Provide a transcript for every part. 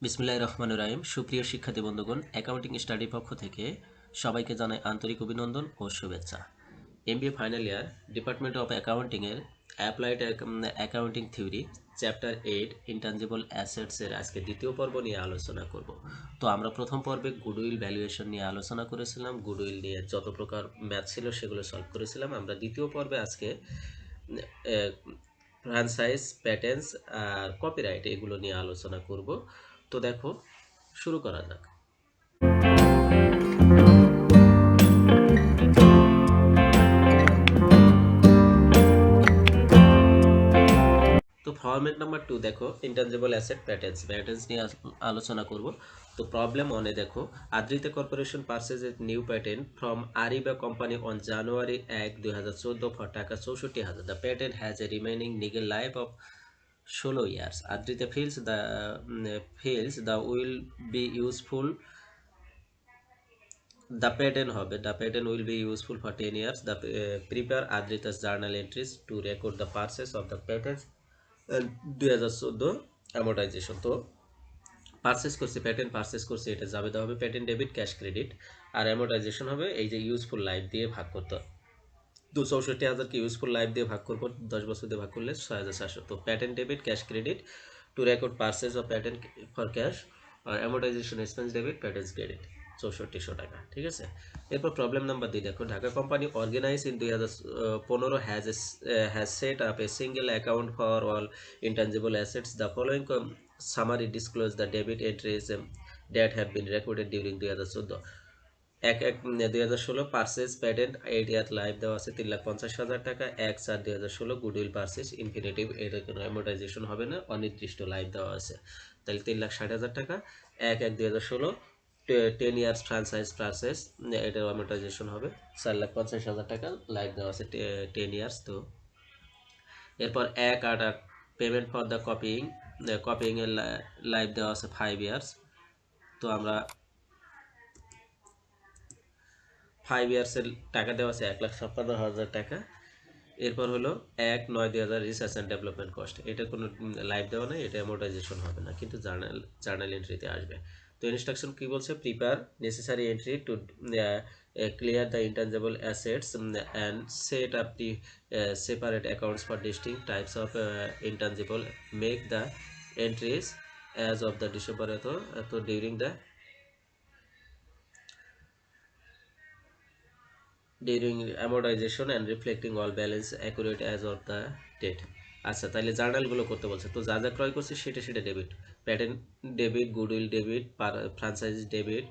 বিসমিল্লাহির রহমানির রহিম। সুপ্রিয় শিক্ষার্থী বন্ধুগণ, অ্যাকাউন্টিং স্টাডি পক্ষ থেকে সবাইকে জানাই আন্তরিক অভিনন্দন ও শুভেচ্ছা। MBA final year department of অ্যাকাউন্টিংয়ের applied accounting theory chapter 8 intangible অ্যাসেটসের আজকে দ্বিতীয় পর্ব নিয়ে আলোচনা করব। তো আমরা প্রথম পর্বে গুডউইল ভ্যালুয়েশন নিয়ে আলোচনা করেছিলাম, গুডউইল নিয়ে যত প্রকার ম্যাথ ছিল সেগুলো সলভ করেছিলাম। আমরা দ্বিতীয় পর্বে আজকে ফ্র্যাঞ্চাইজ, প্যাটেন্টস আর কপিরাইট এগুলো নিয়ে আলোচনা করব। তো দেখো, শুরু করা যাক। তো ফরম্যাট নাম্বার 2 দেখো, ইনট্যাঞ্জিবল অ্যাসেট প্যাটেন্টস নিয়ে আলোচনা করব। তো প্রবলেম 1 দেখো, Adrita corporation purchase a new patent from আরিবা company on January 1, 2014 for টাকা 64,000। The patent has a remaining legal life of 16 years. Adrita feels the will be useful. The patent will be useful for 10 years. Prepare Adrita's journal entries to record the purchase of the patents and 2014 amortization. তো purchase করছে, patent purchase করছে, এটা যাবে দেওয়া হবে patent debit, cash credit, আর amortisation হবে এই যে ইউজফুল লাইফ দিয়ে ভাগ করতে। 264,000 কে ইউজফুল লাইফ দিয়ে ভাগ করবো, 10 বছর দিয়ে ভাগ করলে 6,400। তো patent debit, cash credit to record purchase of patent for cash, আর amortisation expense debit, patent credit 6400 টাকা। ঠিক আছে। এরপর প্রবলেম নাম্বার 2 দেখো, Dhaka company organise in 2015 has set up a single account for all intangible assets. The following summary disclose the debit entries that have been recorded during 2014। 1/1/2016 purchase patent 8 year life দেওয়া আছে 3,50,000 টাকা। 1/4/2016 goodwill purchase infinitive, এর কোনো amortisation হবে না, অনির্দিষ্ট life দেওয়া আছে, তাহলে 3,60,000 টাকা। 1/1/2016 10 ইয়ার্স ফ্রাঞ্চাইজ পারচেজ, এটার অ্যামোর্টাইজেশন হবে 4,50,000 টাকা, লাইফ দেওয়া আছে 10 ইয়ার্স। তো এরপর 1/8 পেমেন্ট ফর দ্য কপিং এর লাইফ দেওয়া আছে 5 ইয়ার্স। তো আমরা 5 ইয়ার্সের টাকা দেওয়া আছে 1,56,000 টাকা। এরপর হলো 1/9/2000 রিসার্চ অ্যান্ড ডেভেলপমেন্ট কস্ট, এটা কোনো লাইফ দেওয়া নেই, এটা অ্যামোর্টাইজেশন হবে না, কিন্তু জার্নাল এন্ট্রিতে আসবে। তো ইনস্ট্রাকশন কি বলছে, prepare necessary entry to clear the intangible assets and set up the separate accounts for distinct types of intangible, make the entries as of the December at during the amortization and reflecting all balance accurate as of the date। আচ্ছা, তাহলে জার্নালগুলো করতে বলছে। তো যা যা ক্রয় করছে সেটা debit, patent debit, goodwill debit, franchise debit,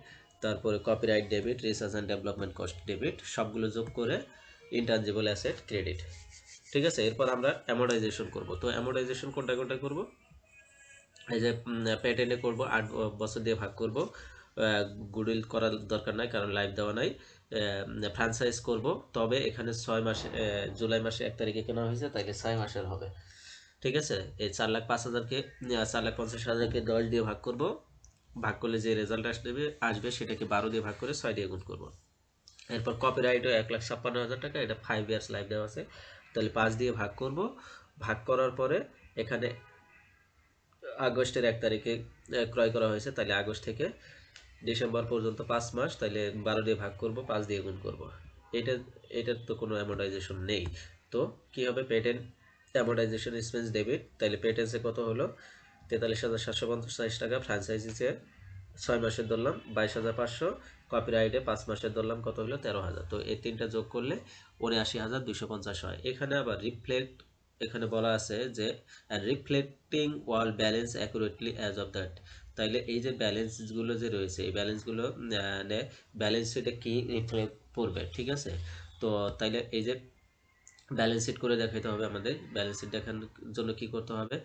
তারপরে copyright debit, research and development cost debit, সবগুলো যোগ করে ইনট্যাঞ্জিবল অ্যাসেট ক্রেডিট। ঠিক আছে। এরপর আমরা অ্যামোর্টাইজেশন করব। তো অ্যামোর্টাইজেশন কোনটা করব, এই যে প্যাটেন্টে করব, 8 বছর দিয়ে ভাগ করব, গুডউইল করার দরকার নাই কারণ লাইফ দেওয়া নাই। ফ্রাঞ্চাইজ করব, তবে এখানে 6 মাসে, জুলাই মাসে 1 তারিখে কেনা হয়েছে, তাইলে 6 মাসের হবে। ঠিক আছে। এই 4,05,000-কে 4,50,000-কে 10 দিয়ে ভাগ করব, ভাগ করলে যে রেজাল্ট আসবে সেটাকে 12 দিয়ে ভাগ করে 6 দিয়ে গুণ করব। এরপর কপিরাইটও 1,56,000 টাকা, এটা 5 ইয়ার্স লাইফ দেওয়া আছে, তাহলে 5 দিয়ে ভাগ করব। ভাগ করার পরে এখানে আগস্টের 1 তারিখে ক্রয় করা হয়েছে, তাহলে আগস্ট থেকে ডিসেম্বর পর্যন্ত 5 মাস, তাহলে 12 দিয়ে ভাগ করব, 5 দিয়ে গুণ করব। এটার তো কোনো অ্যামোর্টাইজেশন নেই। তো কি হবে, পেটেন্ট অ্যামোর্টাইজেশন এক্সপেন্স ডেবিট, তাহলে পেটেন্টসে কত হলো 43,750 টাকা, ফ্রাঞ্চাইজিতে 6 মাসের ধরলাম 22,500, কপিরাইটে 5 মাসের ধরলাম কত হলো 13,000। তো এই তিনটা যোগ করলে 79,250 হয়। এখানে আবার এখানে বলা আছে যে reflecting wall balance accurately as of that, তাইলে এই যে ব্যালেন্সগুলো যে রয়েছে এই ব্যালেন্সগুলো ব্যালেন্স শিটে কি রিফ্লেক্ট করবে। ঠিক আছে। তো তাইলে এই যে ব্যালেন্স শিট করে দেখাইতে হবে আমাদের। ব্যালেন্স শিট দেখানোর জন্য কি করতে হবে,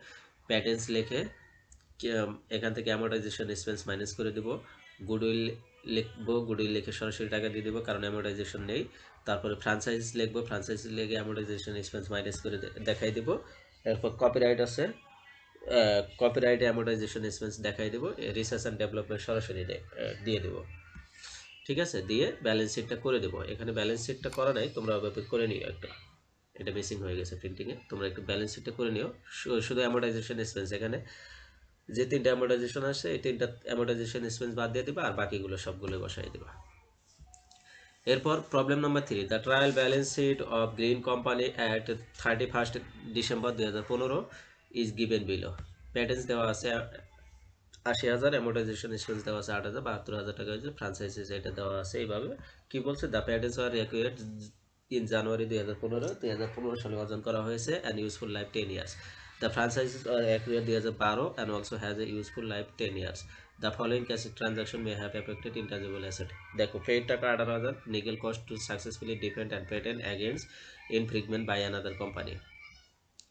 প্যাটেন্টস লিখে এখান থেকে অ্যামোর্টাইজেশন এক্সপেন্স মাইনাস করে দেব, গুডউইল লিখবো, গুডউইল লিখে সরাসরি টাকা দিয়ে দেবো কারণ অ্যামোর্টাইজেশন নেই। তারপরে ফ্রাঞ্চাইজ লিখবো, ফ্রাঞ্চাইজ লিখে অ্যামোর্টাইজেশন এক্সপেন্স মাইনাস করে দেখাই দেবো। এরপর কপিরাইট আছে, কপিরাইটে অ্যামোর্টাইজেশন এক্সপেন্স দেখাই দেবো, রিসার্চ অ্যান্ড ডেভেলপমেন্ট সরাসরি দিয়ে দেবো। ঠিক আছে, দিয়ে ব্যালেন্স শিটটা করে দেবো। এখানে ব্যালেন্স শিটটা করা নাই, তোমরা ওভাবে করে নিও একটা, এটা মিসিং হয়ে গেছে প্রিন্টিংয়ে, তোমরা একটু ব্যালেন্স শিটটা করে নিও। শুধু অ্যামোর্টাইজেশন এক্সপেন্স এখানে যে 3টা অ্যামোর্টাইজেশন আসে এই 3টা অ্যামোর্টাইজেশন এক্সপেন্স বাদ দিয়ে দিবা আর বাকিগুলো সবগুলো বসাই দিবা। এরপর problem number 3, the trial balance sheet of green company at 31 December 2015 is given below. Patents দেওয়া আছে 80,000, অ্যামোর্টাইজেশন এক্সপেন্স দেওয়া আছে 8,000, 72,000 টাকা হয়েছে। ফ্রাঞ্চাইজিস এটা দেওয়া আছে এইভাবে। কি বলছে, the patents are required in January 2015 সালে অর্জন করা হয়েছে and useful life 10 years. The franchises are acquired 2012 and also has a useful life 10 years. The following cash transaction may have effected intangible asset. দেখো, পেইড টাকা 18,000, legal cost to successfully defend and patent against infringement by another company.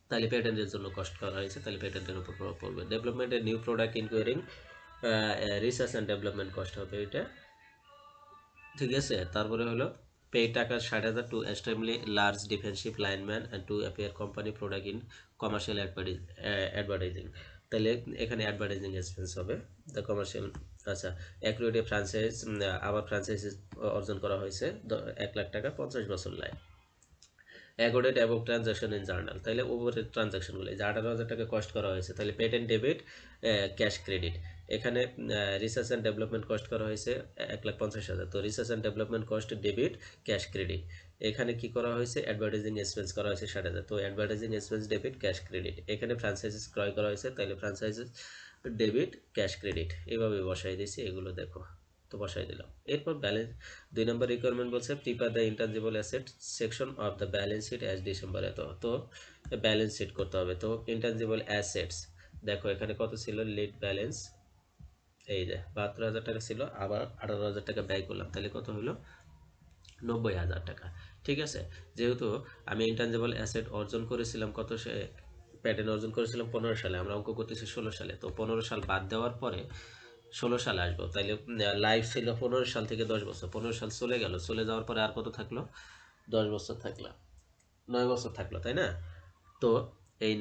তাহলে পেটেন্টের জন্য কষ্ট করা হয়েছে, তাহলে পেটেন্টের উপর প্রভাব পড়বে। ডেভেলপমেন্টের new product enquiring research and development কষ্ট হবে এটা, ঠিক আছে। তারপরে হলো পে টাকা 60,000 to establish large defensive lineman and to appear company product in commercial advertising. তাহলে এখানে অ্যাডভার্টাইজিং এক্সপেন্স হবে দ্য কমার্শিয়াল। আচ্ছা, অ্যাকুরেটে ফ্রাঞ্চাইজ, আবার ফ্রাঞ্চাইজ অর্জন করা হয়েছে 1 লাখ টাকা, 50 বছর life. অ্যাকর্ডেড above transaction in journal, তাহলে ওভারের ট্রানজাকশনগুলো যে 18,000 টাকা কস্ট করা হয়েছে, তাহলে পেটেন্ট ডেবিট, ক্যাশ ক্রেডিট। এখানে রিসার্চ অ্যান্ড ডেভেলপমেন্ট কস্ট করা হয়েছে 1,50,000, তো research and development cost debit, cash credit. এখানে কি করা হয়েছে, অ্যাডভার্টাইজিং এক্সপেন্স করা হয়েছে 60,000, তো advertising expense debit, cash credit. এখানে ফ্রাঞ্চাইজিস ক্রয় করা হয়েছে, তাহলে ফ্রাঞ্চাইজিস ডেবিট, ক্যাশ ক্রেডিট, এইভাবে বসাই দিয়েছি, এগুলো দেখো, তো বসাই দিলাম। এরপর ব্যালেন্স 2 নম্বর রিকোয়ারমেন্ট বলছে prepare the intangible asset section of the balance sheet as December এত, তো ব্যালেন্স শিট করতে হবে। তো ইনট্যাঞ্জিবল অ্যাসেটস দেখো এখানে কত ছিল, লিড ব্যালেন্স এই যে 72,000 টাকা ছিল, আবার 18,000 টাকা ব্যয় করলাম, তাহলে কত হলো, 90,000 টাকা, ঠিক আছে। যেহেতু আমি ইনট্যাঞ্জিবল অ্যাসেট অর্জন করেছিলাম কত, সে প্যাটেন্ট অর্জন করেছিলাম 15 সালে, আমরা অঙ্ক করতেছি 16 সালে, তো 15 সাল বাদ দেওয়ার পরে 16 সালে আসবো, তাইলে লাইফ ছিল 15 সাল থেকে 10 বছর, 15 সাল চলে গেল, চলে যাওয়ার পরে আর কত থাকলো, 10 বছর থাকলো, 9 বছর থাকলো, তাই না। তো এই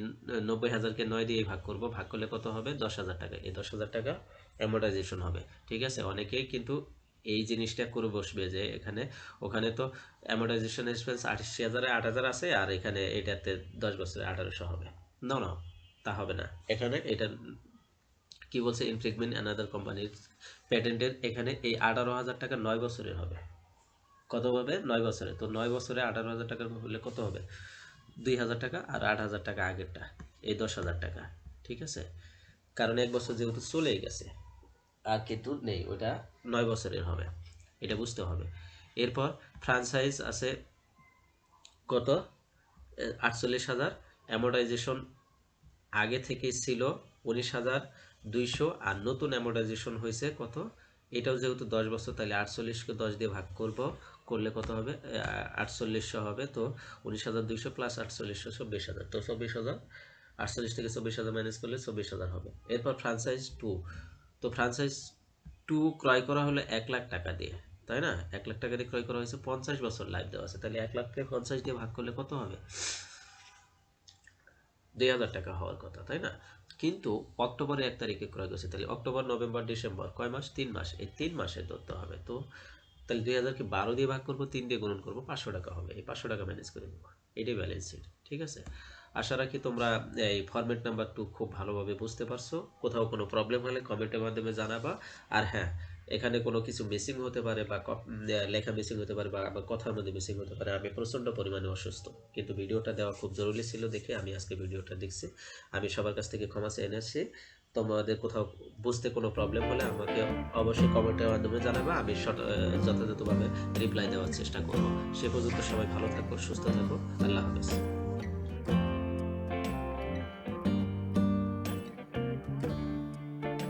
90,000কে 9 দিয়ে ভাগ করব, ভাগ করলে কত হবে, 10,000 টাকা। এই 10,000 টাকা অ্যামোর্টাইজেশন হবে, ঠিক আছে। অনেকেই কিন্তু এই জিনিসটা করে বসবে যে এখানে ওখানে তো অ্যামোর্টাইজেশন এক্সপেন্স 80,000 8,000 আছে, আর এখানে এটাতে 10 বছরে 1800 হবে। না না, তা হবে না। এখানে এটা কি বলছে, ইনফ্রিগমেন্ট অ্যানাদার কোম্পানির প্যাটেন্টের, এখানে এই 18,000 টাকা 9 বছরের হবে। কত হবে, 9 বছরে। তো 9 বছরে 18,000 টাকার হলে কত হবে, 2,000 টাকা, আর 8,000 টাকা আগেরটা, এই 10,000 টাকা, ঠিক আছে। কারণ 1 বছর যেহেতু চলেই গেছে, আর কিন্তু নেই, ওটা 9 বছরের হবে, এটা বুঝতে হবে। এরপর ফ্রাঞ্চাইজ আছে কত, 48,000, অ্যামোর্টাইজেশন আগে থেকেই ছিল 19,200, আর নতুন অ্যামোর্টাইজেশন হয়েছে কত, এটাও যেহেতু 10 বছর, তাহলে 48কে 10 দিয়ে ভাগ করলে কত হবে, 4800 হবে। তো 19,200 প্লাস 4800, 24,000, তো 24,000, 48 থেকে 24,000 ম্যানেজ করলে 24,000 হবে। এরপর ফ্রাঞ্চাইজ 2, তো ফ্রাঞ্চাইজ 2 ক্রয় করা হলো 1 লাখ টাকা দিয়ে, তাই না। 1 লাখ টাকা দিয়ে ক্রয় করা হয়েছে, 50 বছর লাইফ দেওয়া আছে, তাহলে 1 লাখকে 50 দিয়ে ভাগ করলে কত হবে, 2,000 টাকা হওয়ার কথা, তাই না। কিন্তু অক্টোবরের 1 তারিখে ক্রয় করছে, তাহলে অক্টোবর, নভেম্বর, ডিসেম্বর, কয় মাস, 3 মাস, এই 3 মাসে ধরতে হবে। তো তাহলে 2,000কে 12 দিয়ে ভাগ করবো, 3 দিয়ে গুণন করবো, 500 টাকা হবে, এই 500 টাকা ম্যানেজ করে নেবো, এটাই ব্যালেন্স শিট, ঠিক আছে। আশা রাখি তোমরা এই ফরম্যাট নাম্বার 2 খুব ভালোভাবে বুঝতে পারছো। কোথাও কোনো প্রবলেম হলে কমেন্টের মাধ্যমে জানাবা। আর হ্যাঁ, এখানে কোনো কিছু মিসিং হতে পারে, বা লেখা মিসিং হতে পারে, বা আমার কথার মধ্যে মিসিং হতে পারে। আমি প্রচণ্ড পরিমাণে অসুস্থ, কিন্তু ভিডিওটা দেওয়া খুব জরুরি ছিল দেখে আমি আজকে ভিডিওটা দেখছি। আমি সবার কাছ থেকে ক্ষমা চেয়ে নিচ্ছি। তোমাদের কোথাও বুঝতে কোনো প্রবলেম হলে আমাকে অবশ্যই কমেন্টের মাধ্যমে জানাবে, আমি যথাযথভাবে রিপ্লাই দেওয়ার চেষ্টা করব। সে পর্যন্ত সবাই ভালো থাকো, সুস্থ থাকো, আল্লাহ হাফেজ।